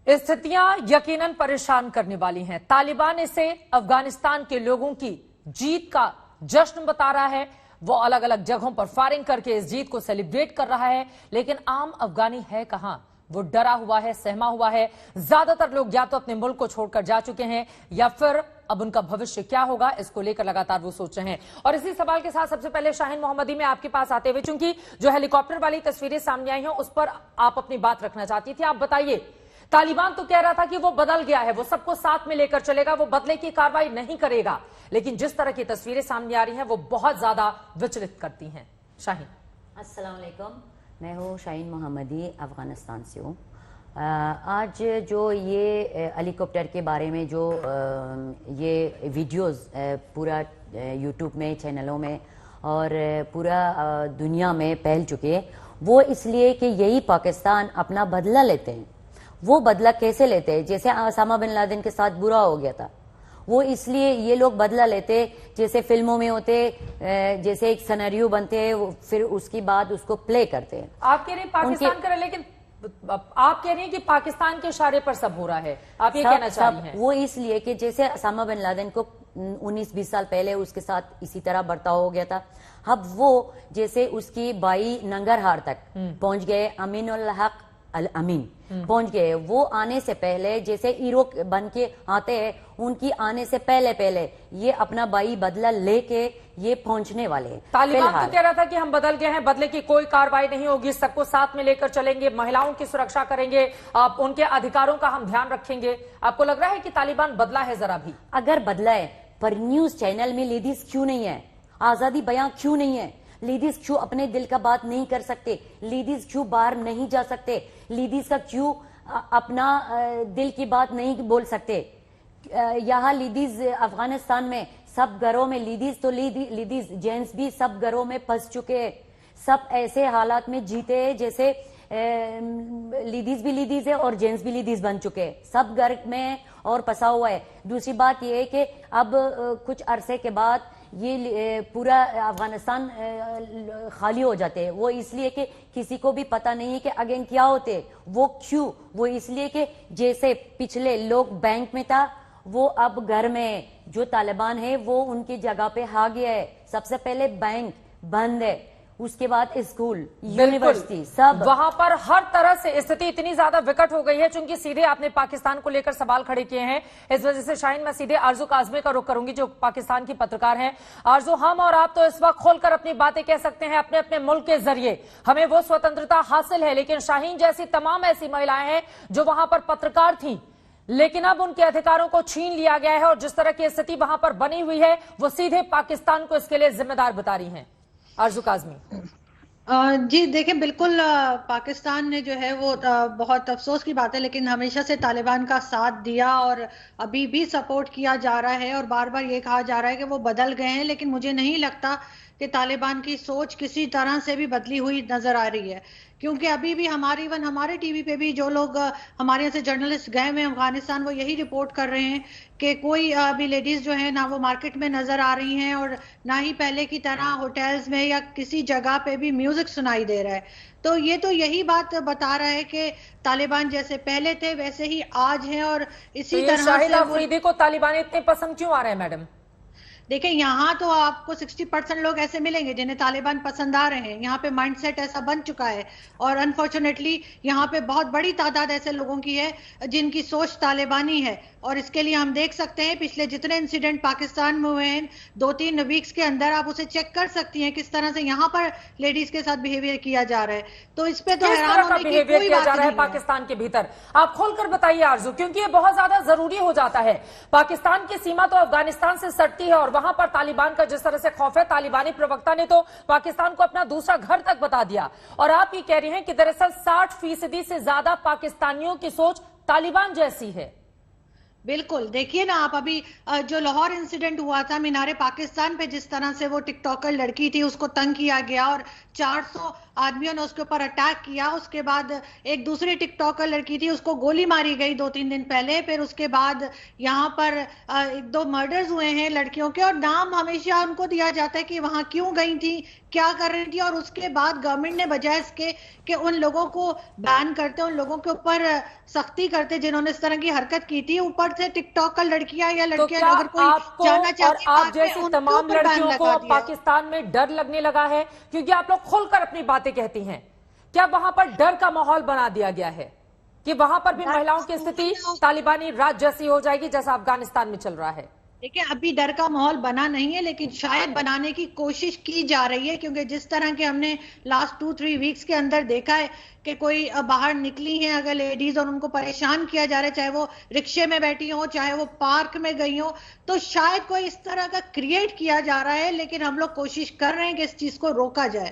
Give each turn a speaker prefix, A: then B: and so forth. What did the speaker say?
A: स्थितियां यकीनन परेशान करने वाली हैं। तालिबान इसे अफगानिस्तान के लोगों की जीत का जश्न बता रहा है। वो अलग अलग जगहों पर फायरिंग करके इस जीत को सेलिब्रेट कर रहा है, लेकिन आम अफगानी है कहां? वो डरा हुआ है, सहमा हुआ है। ज्यादातर लोग या तो अपने मुल्क को छोड़कर जा चुके हैं या फिर अब उनका भविष्य क्या होगा, इसको लेकर लगातार वो सोच रहे हैं। और इसी सवाल के साथ सबसे पहले शाहीन मोहम्मदी में आपके पास आते हुए, चूंकि जो हेलीकॉप्टर वाली तस्वीरें सामने आई हैं उस पर आप अपनी बात रखना चाहती थी, आप बताइए। तालिबान तो कह रहा था कि वो बदल गया है, वो सबको साथ में लेकर चलेगा, वो बदले की कार्रवाई नहीं करेगा, लेकिन जिस तरह की तस्वीरें सामने आ रही हैं वो बहुत ज्यादा विचलित करती हैं। शाहीन,
B: अस्सलाम वालेकुम, मैं हूँ शाहीन मोहम्मदी, अफगानिस्तान से हूँ। आज जो ये हेलीकॉप्टर के बारे में जो ये वीडियोस पूरा यूट्यूब में, चैनलों में और पूरा दुनिया में फैल चुके हैं, वो इसलिए कि यही पाकिस्तान अपना बदला लेते हैं। वो बदला कैसे लेते हैं? जैसे ओसामा बिन लादेन के साथ बुरा हो गया था, वो इसलिए ये लोग बदला लेते, जैसे फिल्मों में होते, जैसे एक सिनेरियो बनते हैं, फिर उसकी बाद उसको प्ले करते हैं।
A: आप कह रहे हैं पाकिस्तान करे, लेकिन आप कह रहे हैं कि पाकिस्तान के इशारे पर सब हो रहा है, आप ये कहना चाह रही हैं?
B: वो इसलिए कि जैसे ओसामा बिन लादेन को 19-20 साल पहले उसके साथ इसी तरह बर्ताव हो गया था। अब वो जैसे उसकी बाई नंगरहार तक पहुंच गए, अमीन उल हक अल अमीन पहुंच गए। वो आने से पहले जैसे हीरो बन के आते हैं, उनकी आने से पहले ये अपना बाई बदला लेके ये पहुंचने वाले हैं।
A: तालिबान तो कह रहा था कि हम बदल गए हैं, बदले की कोई कार्रवाई नहीं होगी, सबको साथ में लेकर चलेंगे, महिलाओं की सुरक्षा करेंगे, आप उनके अधिकारों का हम ध्यान रखेंगे। आपको लग रहा है कि तालिबान बदला है? जरा भी
B: अगर बदला है, पर न्यूज चैनल में लेडीज क्यों नहीं है? आजादी बयां क्यों नहीं है? लेडीज क्यों अपने दिल का बात नहीं कर सकते? लेडीज क्यों बाहर नहीं जा सकते? लेडीज का क्यों अपना दिल की बात नहीं बोल सकते? यहाँ लेडीज अफगानिस्तान में सब घरों में लेडीज तो लेडीज जेंट्स भी सब घरों में फंस चुके हैं। सब ऐसे हालात में जीते हैं जैसे लेडीज भी लेडीज है और जेंट्स भी लेडीज बन चुके हैं, सब घर में और फंसा हुआ है। दूसरी बात यह है कि अब कुछ अरसे के बाद ये पूरा अफगानिस्तान खाली हो जाते हैं। वो इसलिए कि किसी को भी पता नहीं है कि अगेन क्या होते। वो क्यों? वो इसलिए कि जैसे पिछले लोग बैंक में था, वो अब घर में जो तालिबान है वो उनकी जगह पे आ गया है। सबसे पहले बैंक बंद है, उसके बाद स्कूल, यूनिवर्सिटी, सब
A: वहां पर हर तरह से स्थिति इतनी ज्यादा विकट हो गई है। चूंकि सीधे आपने पाकिस्तान को लेकर सवाल खड़े किए हैं, इस वजह से शाहीन मैं सीधे आरजू काजमी का रुख करूंगी जो पाकिस्तान की पत्रकार हैं। आरजू, हम और आप तो इस वक्त खोलकर अपनी बातें कह सकते हैं अपने अपने मुल्क के जरिए, हमें वो स्वतंत्रता हासिल है, लेकिन शाहीन जैसी तमाम ऐसी महिलाएं हैं जो वहां पर पत्रकार थी, लेकिन अब उनके अधिकारों को छीन लिया गया है और जिस तरह की स्थिति वहां पर बनी हुई है वो सीधे पाकिस्तान को इसके लिए जिम्मेदार बता रही हैं। आरजू काजमी
C: जी देखिए, बिल्कुल पाकिस्तान ने जो है वो बहुत अफसोस की बात है, लेकिन हमेशा से तालिबान का साथ दिया और अभी भी सपोर्ट किया जा रहा है और बार बार ये कहा जा रहा है कि वो बदल गए हैं, लेकिन मुझे नहीं लगता कि तालिबान की सोच किसी तरह से भी बदली हुई नजर आ रही है। क्योंकि अभी भी हमारे टीवी पे भी जो लोग हमारे यहाँ से जर्नलिस्ट गए हुए अफगानिस्तान, वो यही रिपोर्ट कर रहे हैं कि कोई अभी लेडीज जो है ना वो मार्केट में नजर आ रही हैं और ना ही पहले की तरह होटल्स में या किसी जगह पे भी म्यूजिक सुनाई दे रहा है। तो ये तो यही बात बता रहा है कि तालिबान जैसे पहले थे वैसे ही आज हैं। और इसी तरह
A: शाहिद अफरीदी को तालिबान इतने पसंद क्यों आ रहे हैं मैडम?
C: देखिए, यहाँ तो आपको 60% लोग ऐसे मिलेंगे जिन्हें तालिबान पसंद आ रहे हैं। यहाँ पे माइंडसेट ऐसा बन चुका है और अनफॉर्चुनेटली यहाँ पे बहुत बड़ी तादाद ऐसे लोगों की है जिनकी सोच तालिबानी है। और इसके लिए हम देख सकते हैं पिछले जितने इंसिडेंट पाकिस्तान में हुए हैं 2-3 वीक्स के अंदर, आप उसे चेक कर सकती हैं किस तरह से यहाँ पर लेडीज के साथ बिहेवियर किया जा रहा है। तो इस पे तो हैरान होने की कोई बात नहीं है
A: पाकिस्तान के भीतर। आप खोलकर बताइए आरजू, क्योंकि ये बहुत ज्यादा जरूरी हो जाता है। पाकिस्तान की सीमा तो अफगानिस्तान से सटती है और वहां पर तालिबान का जिस तरह से खौफ है, तालिबानी प्रवक्ता ने तो पाकिस्तान को अपना दूसरा घर तक बता दिया। और आप ये कह रहे हैं कि दरअसल 60% से ज्यादा पाकिस्तानियों की सोच तालिबान जैसी है।
C: बिल्कुल, देखिए ना आप अभी जो लाहौर इंसिडेंट हुआ था मीनारे पाकिस्तान पे, जिस तरह से वो टिकटॉकर लड़की थी उसको तंग किया गया और 400 आदमियों ने उसके ऊपर अटैक किया। उसके बाद एक दूसरी टिकटॉकर लड़की थी, उसको गोली मारी गई 2-3 दिन पहले। फिर उसके बाद यहाँ पर 1-2 मर्डर्स हुए हैं लड़कियों के, और नाम हमेशा उनको दिया जाता है कि वहां क्यों गई थी, क्या कर रही थी। और उसके बाद गवर्नमेंट ने बजाय इसके कि उन लोगों को बैन करते, उन लोगों के ऊपर सख्ती करते जिन्होंने इस तरह की हरकत की थी, ऊपर से टिकटॉक का लड़कियां या
A: तो
C: लड़कियां
A: क्या
C: अगर कोई
A: आपको
C: जानना
A: और
C: चाहती है
A: आप
C: बाद में,
A: जैसी
C: उनके
A: तमाम
C: ऊपर बैन
A: लड़कियों को
C: लगा
A: अब
C: दिया है।
A: पाकिस्तान में डर लगने लगा है, क्योंकि आप लोग खुलकर अपनी बातें कहती हैं? क्या वहां पर डर का माहौल बना दिया गया है कि वहां पर भी महिलाओं की स्थिति तालिबानी राज जैसी हो जाएगी जैसा अफगानिस्तान में चल रहा है?
C: देखिए, अभी डर का माहौल बना नहीं है, लेकिन शायद बनाने की कोशिश की जा रही है, क्योंकि जिस तरह के हमने लास्ट 2-3 वीक्स के अंदर देखा है कि कोई बाहर निकली हैं अगर लेडीज और उनको परेशान किया जा रहा है, चाहे वो रिक्शे में बैठी हो, चाहे वो पार्क में गई हो, तो शायद कोई इस तरह का क्रिएट किया जा रहा है। लेकिन हम लोग कोशिश कर रहे हैं कि इस चीज को रोका जाए।